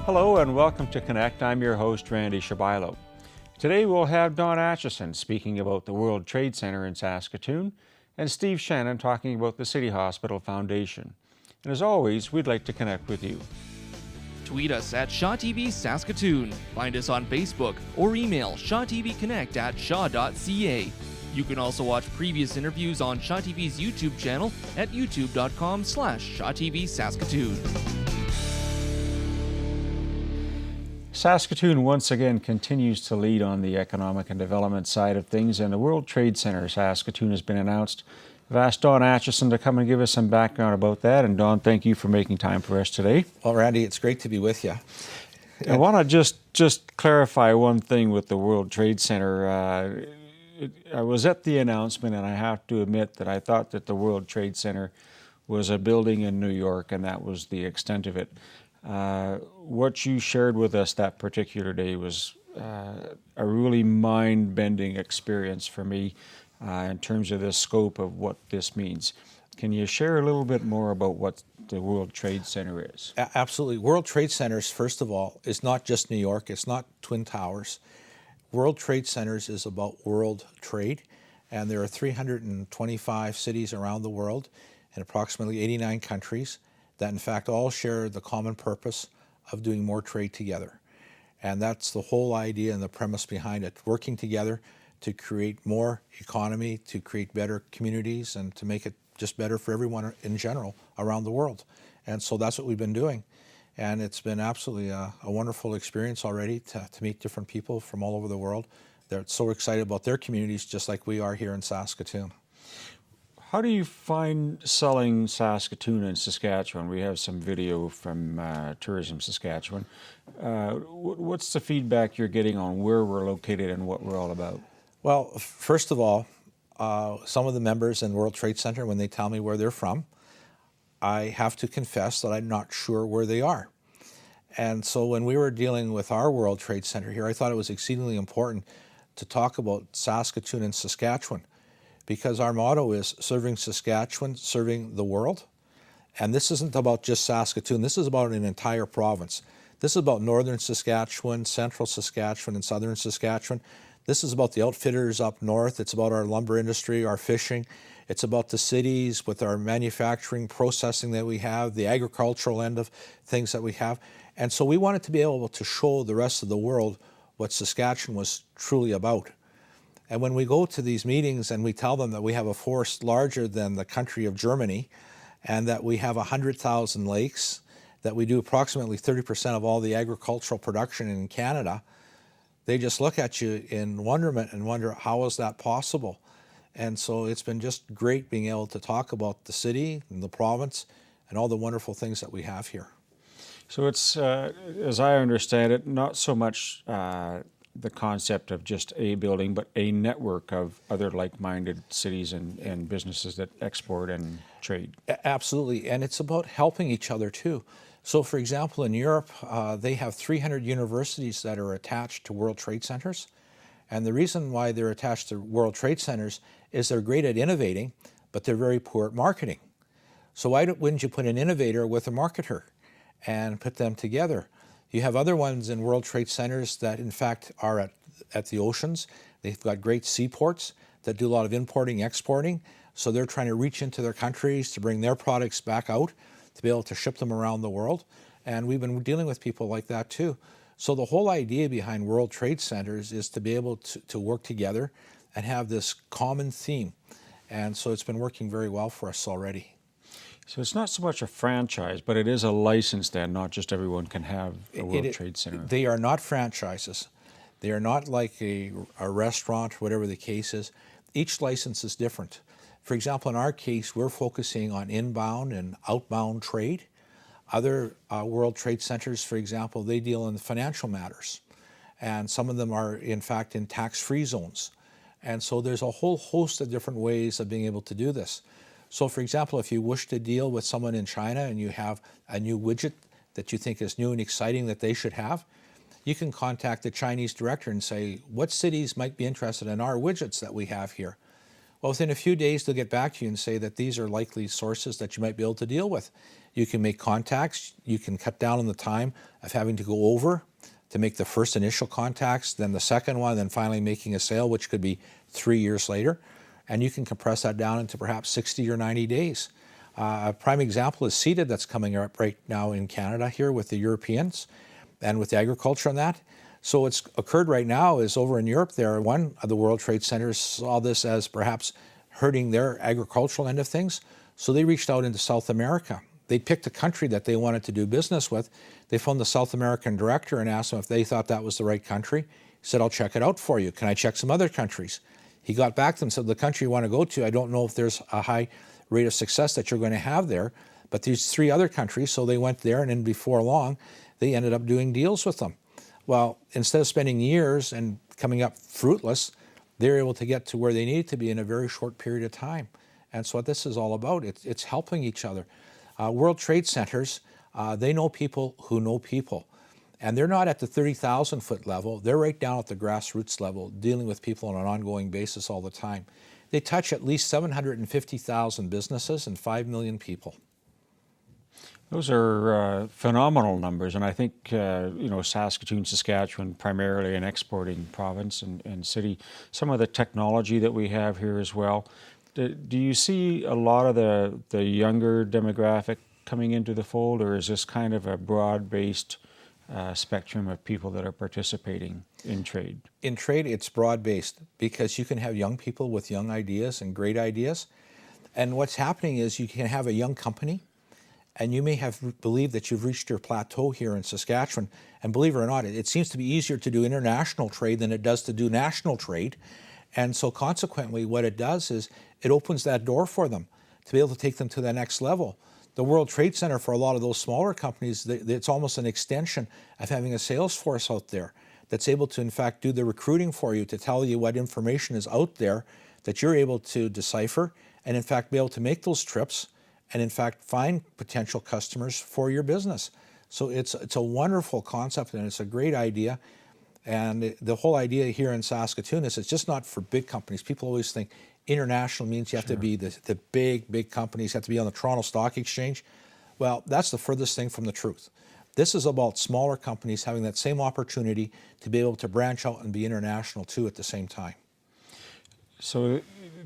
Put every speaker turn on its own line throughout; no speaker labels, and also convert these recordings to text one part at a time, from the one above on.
Hello and welcome to Connect. I'm your host, Randy Shabilo. Today we'll have Don Atchison speaking about the World Trade Center in Saskatoon and Steve Shannon talking about the City Hospital Foundation. And as always, we'd like to connect with you.
Tweet us at Shaw TV Saskatoon. Find us on Facebook or email shawtvconnect@shaw.ca. You can also watch previous interviews on Shaw TV's YouTube channel at youtube.com/ShawTV Saskatoon.
Saskatoon once again continues to lead on the economic and development side of things, and the World Trade Center Saskatoon has been announced. I've asked Don Atchison to come and give us some background about that. And Don, thank you for making time for us today.
Well, Randy, it's great to be with you.
I want to just clarify one thing with the World Trade Center. I was at the announcement, and I have to admit that I thought that the World Trade Center was a building in New York, and that was the extent of it. What you shared with us that particular day was a really mind-bending experience for me in terms of the scope of what this means. Can you share a little bit more about what the World Trade Center is?
Absolutely. World Trade Centers, first of all, is not just New York. It's not Twin Towers. World Trade Centers is about world trade, and there are 325 cities around the world in approximately 89 countries that in fact all share the common purpose of doing more trade together. And that's the whole idea and the premise behind it, working together to create more economy, to create better communities, and to make it just better for everyone in general around the world. And so that's what we've been doing. And it's been absolutely a wonderful experience already to meet different people from all over the world. They're so excited about their communities, just like we are here in Saskatoon.
How do you find selling Saskatoon and Saskatchewan? We have some video from Tourism Saskatchewan. What's the feedback you're getting on where we're located and what we're all about?
Well, first of all, some of the members in World Trade Center, when they tell me where they're from, I have to confess that I'm not sure where they are. And so when we were dealing with our World Trade Center here, I thought it was exceedingly important to talk about Saskatoon and Saskatchewan, because our motto is serving Saskatchewan, serving the world. And this isn't about just Saskatoon. This is about an entire province. This is about northern Saskatchewan, central Saskatchewan, and southern Saskatchewan. This is about the outfitters up north. It's about our lumber industry, our fishing. It's about the cities with our manufacturing, processing that we have, the agricultural end of things that we have. And so we wanted to be able to show the rest of the world what Saskatchewan was truly about. And when we go to these meetings and we tell them that we have a forest larger than the country of Germany, and that we have 100,000 lakes, that we do approximately 30% of all the agricultural production in Canada, they just look at you in wonderment and wonder, how is that possible? And so it's been just great being able to talk about the city and the province and all the wonderful things that we have here.
So it's, as I understand it, not so much the concept of just a building, but a network of other like-minded cities and businesses that export and trade.
Absolutely, and it's about helping each other too. So for example, in Europe, they have 300 universities that are attached to World Trade Centers. And the reason why they're attached to World Trade Centers is they're great at innovating, but they're very poor at marketing. So why wouldn't you put an innovator with a marketer and put them together? You have other ones in World Trade Centers that in fact are at the oceans. They've got great seaports that do a lot of importing, exporting. So they're trying to reach into their countries to bring their products back out, to be able to ship them around the world. And we've been dealing with people like that too. So the whole idea behind World Trade Centers is to be able to work together and have this common theme. And so it's been working very well for us already.
So it's not so much a franchise, but it is a license then, not just everyone can have a World Trade Center.
They are not franchises. They are not like a restaurant, whatever the case is. Each license is different. For example, in our case, we're focusing on inbound and outbound trade. Other World Trade Centers, for example, they deal in financial matters. And some of them are, in fact, in tax-free zones. And so there's a whole host of different ways of being able to do this. So, for example, if you wish to deal with someone in China and you have a new widget that you think is new and exciting that they should have, you can contact the Chinese director and say, what cities might be interested in our widgets that we have here? Well, within a few days, they'll get back to you and say that these are likely sources that you might be able to deal with. You can make contacts. You can cut down on the time of having to go over to make the first initial contacts, then the second one, then finally making a sale, which could be 3 years later. And you can compress that down into perhaps 60 or 90 days. A prime example is seeded that's coming up right now in Canada here with the Europeans and with the agriculture on that. So what's occurred right now is over in Europe there, one of the World Trade Centers saw this as perhaps hurting their agricultural end of things. So they reached out into South America. They picked a country that they wanted to do business with. They phoned the South American director and asked him if they thought that was the right country. He said, I'll check it out for you. Can I check some other countries? He got back to them and said, the country you want to go to, I don't know if there's a high rate of success that you're going to have there, but these 3 other countries, so they went there, and then before long, they ended up doing deals with them. Well, instead of spending years and coming up fruitless, they're able to get to where they need to be in a very short period of time. And so what this is all about, it's helping each other. World Trade Centers, they know people who know people. And they're not at the 30,000 foot level. They're right down at the grassroots level, dealing with people on an ongoing basis all the time. They touch at least 750,000 businesses and 5 million people.
Those are phenomenal numbers, and I think Saskatoon, Saskatchewan, primarily an exporting province and city. Some of the technology that we have here as well. Do you see a lot of the younger demographic coming into the fold, or is this kind of a broad-based spectrum of people that are participating in trade?
In trade, it's broad-based because you can have young people with young ideas and great ideas. And what's happening is you can have a young company, and you may have believed that you've reached your plateau here in Saskatchewan. And believe it or not, it seems to be easier to do international trade than it does to do national trade. And so consequently, what it does is it opens that door for them to be able to take them to the next level. The World Trade Center, for a lot of those smaller companies, it's almost an extension of having a sales force out there that's able to, in fact, do the recruiting for you, to tell you what information is out there that you're able to decipher and, in fact, be able to make those trips and, in fact, find potential customers for your business. So it's a wonderful concept, and it's a great idea. And the whole idea here in Saskatoon is it's just not for big companies. People always think international means you have to be the big companies, have to be on the Toronto Stock Exchange. Well, that's the furthest thing from the truth. This is about smaller companies having that same opportunity to be able to branch out and be international too at the same time.
So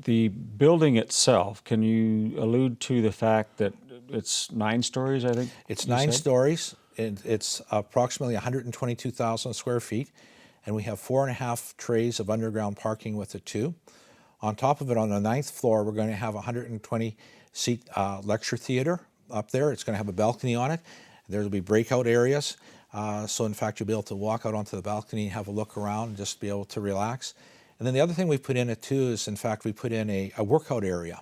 the building itself, can you allude to the fact that it's 9 stories, I think?
It's 9 stories. It's approximately 122,000 square feet, and we have 4.5 trays of underground parking with it too. On top of it, on the 9th floor, we're going to have a 120-seat lecture theater up there. It's going to have a balcony on it. There will be breakout areas. So, in fact, you'll be able to walk out onto the balcony and have a look around and just be able to relax. And then the other thing we put in it, too, is, in fact, we put in a workout area.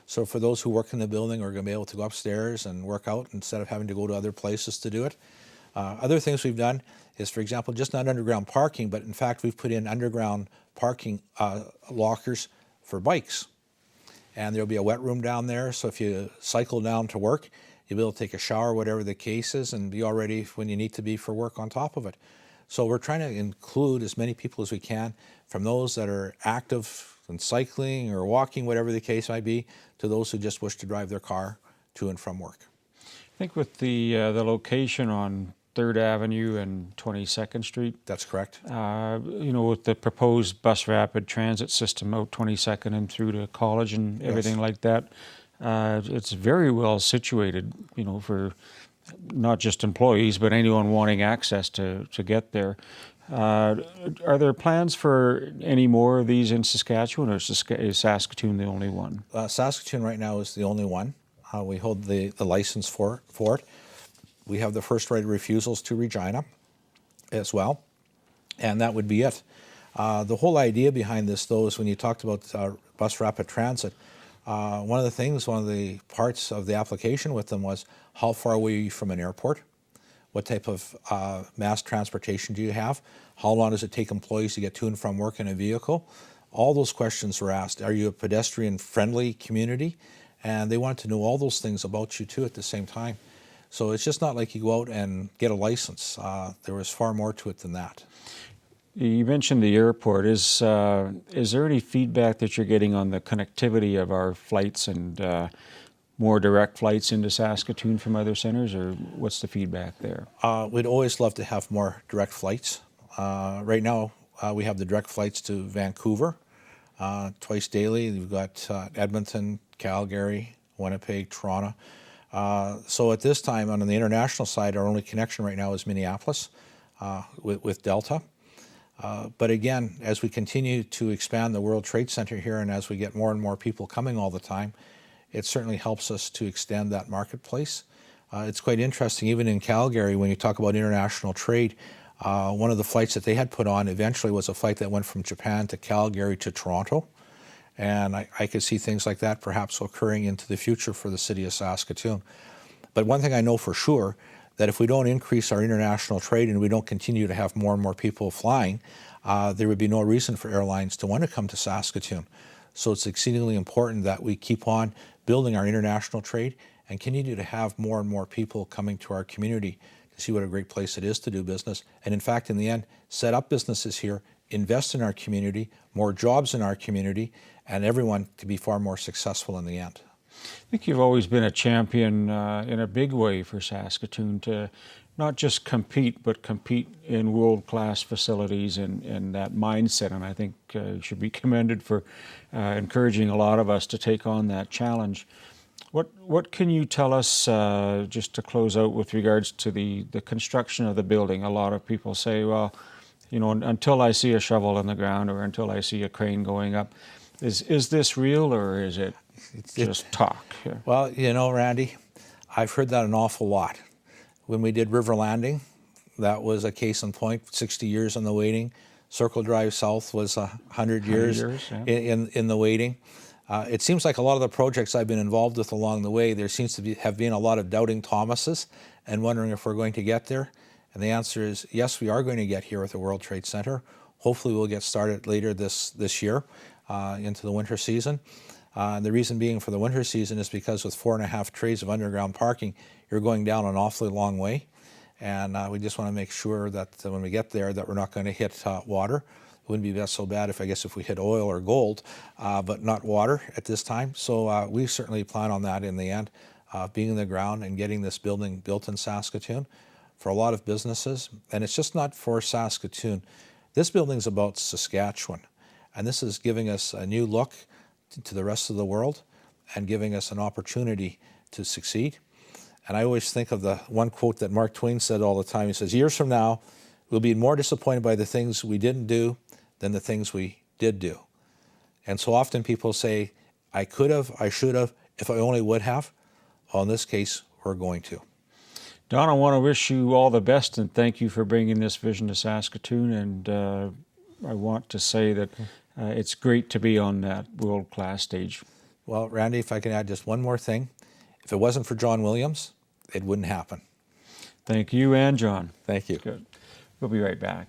So for those who work in the building, we're going to be able to go upstairs and work out instead of having to go to other places to do it. Other things we've done is, for example, just not underground parking, but in fact, we've put in underground parking lockers for bikes. And there'll be a wet room down there, so if you cycle down to work, you'll be able to take a shower, whatever the case is, and be all ready when you need to be for work on top of it. So we're trying to include as many people as we can, from those that are active in cycling or walking, whatever the case might be, to those who just wish to drive their car to and from work.
I think with the location on 3rd Avenue and 22nd Street.
That's correct.
With the proposed bus rapid transit system out 22nd and through to college and everything like that, it's very well situated, for not just employees, but anyone wanting access to get there. Are there plans for any more of these in Saskatchewan, or is Saskatoon the only one?
Saskatoon right now is the only one. We hold the license for it. We have the first right of refusals to Regina as well, and that would be it. The whole idea behind this, though, is when you talked about bus rapid transit, one of the parts of the application with them was how far away are you from an airport? What type of mass transportation do you have? How long does it take employees to get to and from work in a vehicle? All those questions were asked. Are you a pedestrian-friendly community? And they wanted to know all those things about you, too, at the same time. So it's just not like you go out and get a license. There was far more to it than that.
You mentioned the airport. Is there any feedback that you're getting on the connectivity of our flights and more direct flights into Saskatoon from other centers, or what's the feedback there?
We'd always love to have more direct flights. Right now, we have the direct flights to Vancouver twice daily. We've got Edmonton, Calgary, Winnipeg, Toronto. So at this time, on the international side, our only connection right now is Minneapolis with Delta. But again, as we continue to expand the World Trade Center here and as we get more and more people coming all the time, it certainly helps us to extend that marketplace. It's quite interesting, even in Calgary, when you talk about international trade, one of the flights that they had put on eventually was a flight that went from Japan to Calgary to Toronto. And I could see things like that perhaps occurring into the future for the city of Saskatoon. But one thing I know for sure, that if we don't increase our international trade and we don't continue to have more and more people flying, there would be no reason for airlines to want to come to Saskatoon. So it's exceedingly important that we keep on building our international trade and continue to have more and more people coming to our community to see what a great place it is to do business. And in fact, in the end, set up businesses here, invest in our community, more jobs in our community, and everyone to be far more successful in the end.
I think you've always been a champion in a big way for Saskatoon to not just compete, but compete in world-class facilities and that mindset. And I think you should be commended for encouraging a lot of us to take on that challenge. What can you tell us, just to close out, with regards to the construction of the building? A lot of people say, well, you know, until I see a shovel in the ground or until I see a crane going up, is this real or is it just talk? Yeah.
Well, you know, Randy, I've heard that an awful lot. When we did River Landing, that was a case in point, 60 years in the waiting. Circle Drive South was 100 years
yeah.
in the waiting. It seems like a lot of the projects I've been involved with along the way, there seems to have been a lot of doubting Thomases and wondering if we're going to get there. And the answer is yes, we are going to get here with the World Trade Center. Hopefully we'll get started later this year into the winter season. And the reason being for the winter season is because with 4.5 trays of underground parking, you're going down an awfully long way. And we just want to make sure that when we get there that we're not going to hit water. It wouldn't be so bad if we hit oil or gold, but not water at this time. So we certainly plan on that in the end, being in the ground and getting this building built in Saskatoon for a lot of businesses. And it's just not for Saskatoon. This building's about Saskatchewan. And this is giving us a new look to the rest of the world and giving us an opportunity to succeed. And I always think of the one quote that Mark Twain said all the time. He says, years from now, we'll be more disappointed by the things we didn't do than the things we did do. And so often people say, I could have, I should have, if I only would have. Well, in this case, we're going to.
Don, I want to wish you all the best and thank you for bringing this vision to Saskatoon. And I want to say that it's great to be on that world-class stage.
Well, Randy, if I can add just one more thing. If it wasn't for John Williams, it wouldn't happen.
Thank you and John.
Thank you.
Good. We'll be right back.